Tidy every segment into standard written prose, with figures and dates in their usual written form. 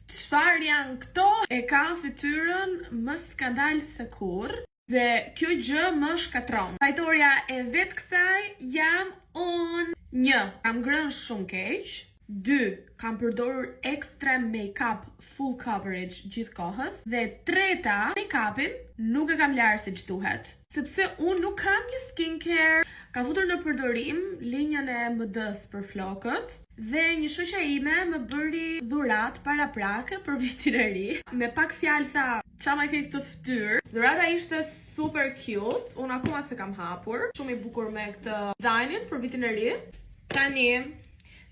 Çfarë janë këto? E kam fytyrën më skandal se kurrë. Dhe kjo gjë më shkatron. Fajtorja e vetë kësaj jam unë. 1. Kam ngrënë shumë keq. 2. Kam përdorur extreme make-up full coverage gjithë kohës. Dhe 3. Make-upin nuk e kam larë si që duhet. Sepse unë nuk kam një skincare. Kam futur në përdorim linjën e MD-s për flokët. Dhe një shoqja ime më bëri dhurat para prake për vitin e ri. Me pak fjalë tha, qa ma i ke këtë fytyrë. Dhurata ishte super cute. Unë akoma se kam hapur. Shumë i bukur me këtë dizajnin për vitin e ri. Tani,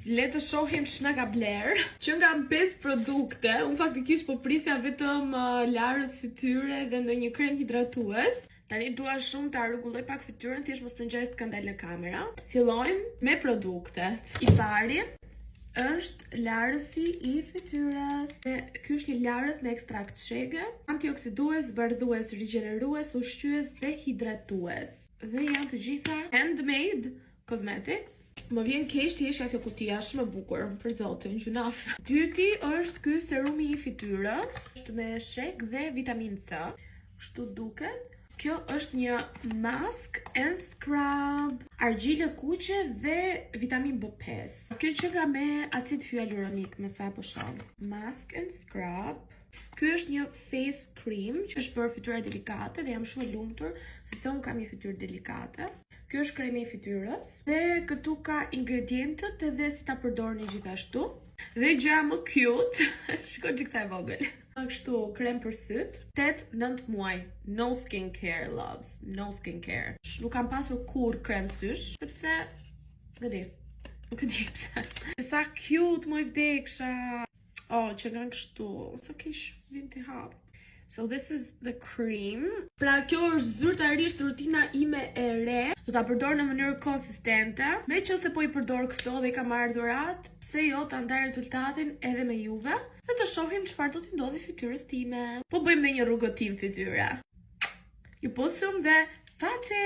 le të shohim ç'na ka bler. Që nga 5 produkte, unë faktikisht po prisja vetëm larës fytyre dhe ndonjë krem hidratues. Tani dua shumë ta rregulloj pak fytyrën, thjesht mos të ngjaj skandal në kamera. Fillojmë me produktet. I pari është larësi i fytyrës. Ky është një larës me ekstrakt shege, antioksidues, bardhues, rigjenerues, ushqyes dhe hidratues. Dhe janë të gjitha handmade cosmetics. Më vjen keq ti është kjo kutia, shumë e bukur, për zotin, gjunaf. Dyti është ky serumi i fytyrës, është me sheg dhe vitaminë C. Kështu duket. Kjo është një mask and scrub, argjile kuqe dhe vitamin B5. Kjo që nga me acid hyaluronik, me sa po shoh. Mask and scrub. Ky është një face cream që është për fytyra delikate dhe jam shumë e lumtur sepse unë kam një fytyrë delikate. Ky është kremi i fytyrës dhe këtu ka ingredientët edhe si ta përdorni gjithashtu. Dhe gjëja më cute, shikoj që kësa e vogël. Kështu, krem për syt, 8-9 muaj, no skincare loves, no skincare. Nuk kam pasur kur krem sysh, sepse, nuk e di pse. Sa cute më i vdeksha. Oh, që nga kështu, sa kish vind t'i hap. So this is the cream. Pra kjo është zyrtarisht rutina ime e re. Do ta përdor në mënyrë konsistente. Me që se po i përdor këto dhe i kam marrë dhurat, pse jo ta ndaj rezultatin edhe me juve. Dhe të shohim çfarë do t'i ndodhi fytyrës time. Po bëjmë dhe një rrugëtim fytyra. Ju po shumë dhe pace!